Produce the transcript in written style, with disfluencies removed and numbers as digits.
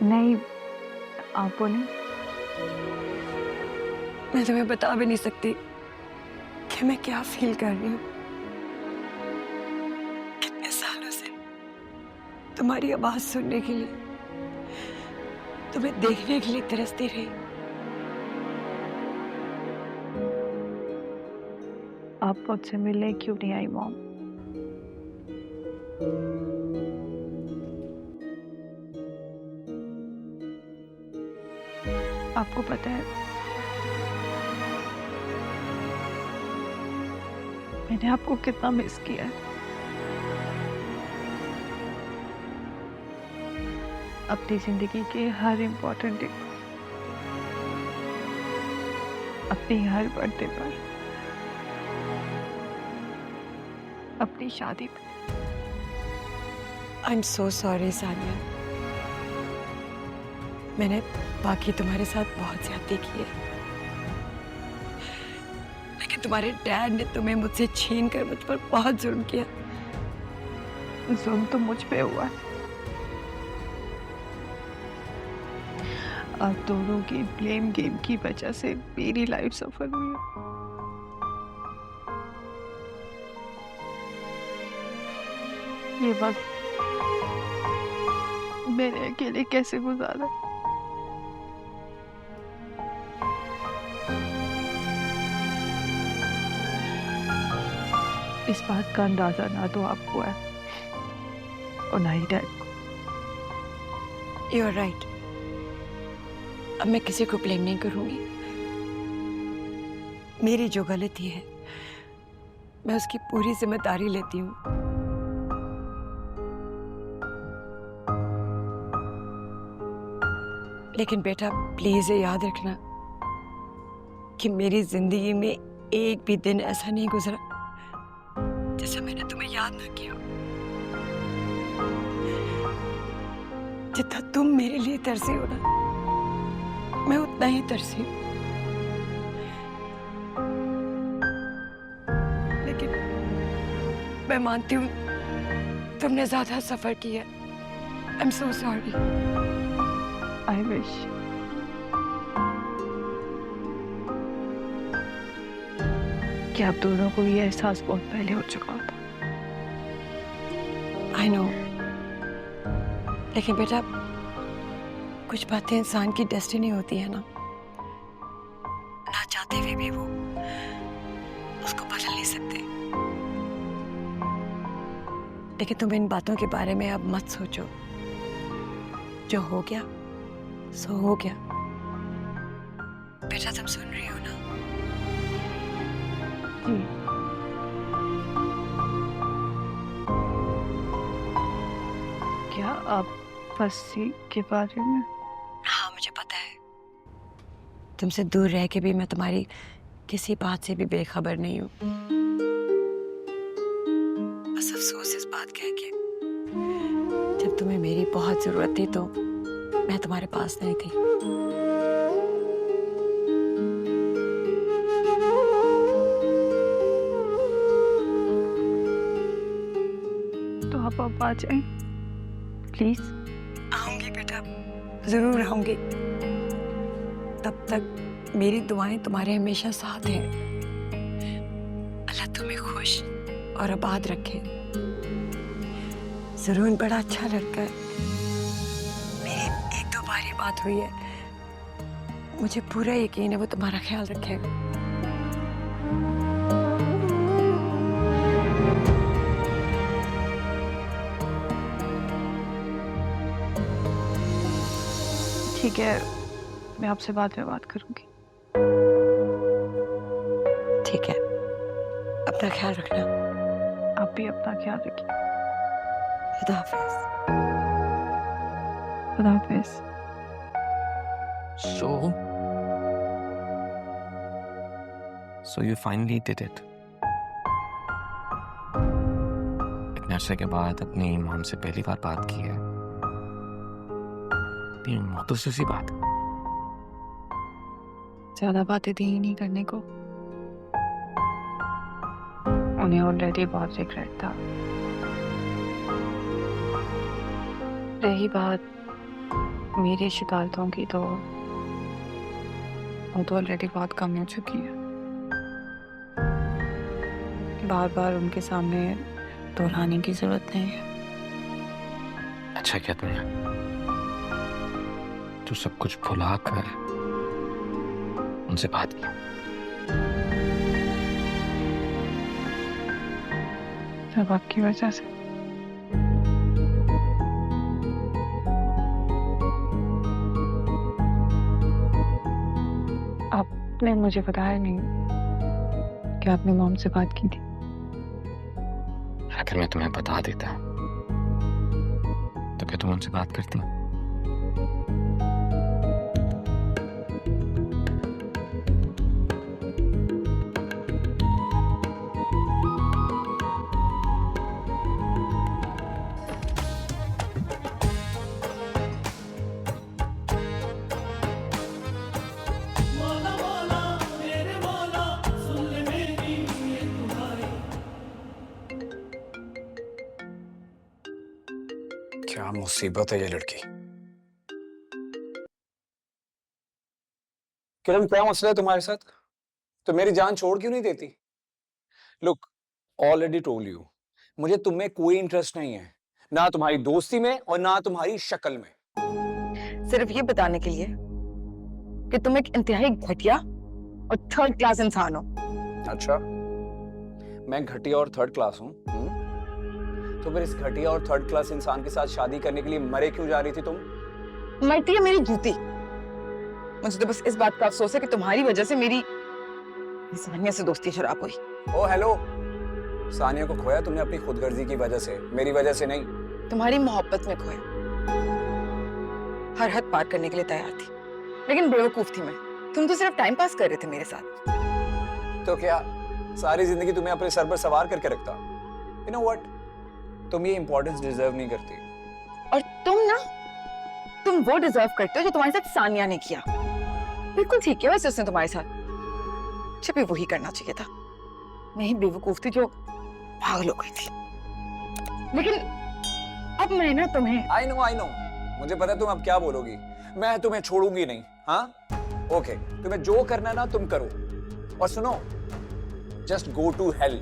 नहीं, आप बोलें। मैं तुम्हें बता भी नहीं सकती कि मैं क्या फील कर रही हूँ। कितने सालों से तुम्हारी आवाज सुनने के लिए, तुम्हें देखने के लिए तरसती रही। आप मुझसे मिलने क्यों नहीं आई मॉम? आपको पता है मैंने आपको कितना मिस किया है। अपनी जिंदगी के हर इम्पोर्टेंट डे, अपनी हर बर्थडे पर, अपनी शादी पर। I am so sorry Sania, मैंने बाकी तुम्हारे साथ बहुत ज्यादती की है, लेकिन तुम्हारे डैड ने तुम्हें मुझसे छीन कर मुझ पर बहुत जुल्म किया। जुल्म तो मुझ पे हुआ है। आप दोनों की ब्लेम गेम की वजह से मेरी लाइफ सफल हुई है। ये वक्त मैंने अकेले कैसे गुजारा? इस बात का अंदाजा ना तो आपको है और ना ही डैड को। यू आर राइट, अब मैं किसी को ब्लेम नहीं करूंगी। मेरी जो गलती है मैं उसकी पूरी जिम्मेदारी लेती हूँ। लेकिन बेटा प्लीज ये याद रखना कि मेरी जिंदगी में एक भी दिन ऐसा नहीं गुजरा जैसे मैंने तुम्हें याद ना किया। जितना तुम मेरे लिए तरसी हो ना, मैं उतना ही तरसी हूँ। लेकिन मैं मानती हूँ तुमने ज्यादा सफर किया। I am so sorry. I wish कि आप दोनों को ये एहसास बहुत पहले हो चुका होता। आई नो, लेकिन बेटा कुछ बातें इंसान की डेस्टिनी होती है ना चाहते हुए भी वो उसको बदल नहीं सकते। लेकिन तुम इन बातों के बारे में अब मत सोचो। जो हो गया सो हो गया। बेटा तुम सुन रही हो ना? जी। क्या आप फंसी के बारे में? हाँ मुझे पता है। तुमसे दूर रह के भी मैं तुम्हारी किसी बात से भी बेखबर नहीं हूँ। बस अफसोस इस बात का है कि जब तुम्हें मेरी बहुत जरूरत थी तो मैं तुम्हारे पास नहीं थी। तो आप आ जाएं प्लीज। आऊंगी बेटा, जरूर आऊंगी। तब तक मेरी दुआएं तुम्हारे हमेशा साथ हैं। अल्लाह तुम्हें खुश और आबाद रखे। जरूर बड़ा अच्छा लड़का है। मेरी एक दो बार ही बात हुई है, मुझे पूरा यकीन है वो तुम्हारा ख्याल रखेगा। ठीक है, मैं आपसे बाद में बात करूंगी। ठीक है, अपना ख्याल रखना। आप भी अपना ख्याल रखिए। खुदा हाफिज। खुदा हाफिज। So you finally did it. इतने अरसे के बाद अपनी मॉम से पहली बार बात की है। इतनी मुख्तसर सी बात। ज्यादा बातें थी ही नहीं करने को। उन्हें ऑलरेडी बहुत रिग्रेट था। रही बात मेरी शिकायतों की तो वो तो ऑलरेडी बहुत कम हो चुकी है। बार बार उनके सामने दोहराने की जरूरत नहीं है। अच्छा क्या तुमने तो सब कुछ भुला कर उनसे बात की? सब आपकी वजह से। आपने मुझे बताया नहीं कि आपने मॉम से बात की थी। अगर मैं तुम्हें बता देता तो क्या तुम उनसे बात करती? क्या मुसीबत है ये लड़की। किरण, क्या मसला है तुम्हारे साथ? तो मेरी जान छोड़ क्यों नहीं देती? लुक, ऑलरेडी टोल्ड यू, मुझे तुम में कोई इंटरेस्ट नहीं है, ना तुम्हारी दोस्ती में और ना तुम्हारी शक्ल में। सिर्फ ये बताने के लिए कि तुम एक इंतहाई घटिया और थर्ड क्लास इंसान हो। अच्छा, मैं घटिया और थर्ड क्लास हूँ? तो फिर इस घटिया और थर्ड क्लास इंसान के साथ शादी करने के लिए मरे क्यों जा रही थी तुम? मरती है मेरी जूती। मुझे तो बस इस बात का अफसोस है कि तुम्हारी वजह से मेरी सानिया से दोस्ती शराब हुई। ओ हेलो, सानिया को खोया तुमने अपनी खुदगर्जी की वजह से, मेरी वजह से नहीं। तुम्हारी मोहब्बत में खोया। हर हद पार करने के लिए तैयार थी, लेकिन बेवकूफ थी मैं। तुम तो सिर्फ टाइम पास कर रहे थे मेरे साथ। तो क्या सारी जिंदगी तुम्हें अपने सर पर सवार करके रखता? यू नो व्हाट, तुम ये इंपॉर्टेंस डिजर्व नहीं करती। और तुम वो डिजर्व करते हो जो तुम्हारे साथ सानिया ने किया। बिल्कुल ठीक है वैसे उसने तुम्हारे साथ, जब भी वही करना चाहिए था। मैं ही बेवकूफ थी जो पागल हो गई थी। लेकिन अब मैं ना तुम्हें आई नो, मुझे पता है तुम अब क्या बोलोगी। मैं तुम्हें छोड़ूंगी नहीं। हाँ ओके, तुम्हें जो करना है ना तुम करो। और सुनो, जस्ट गो टू हेल।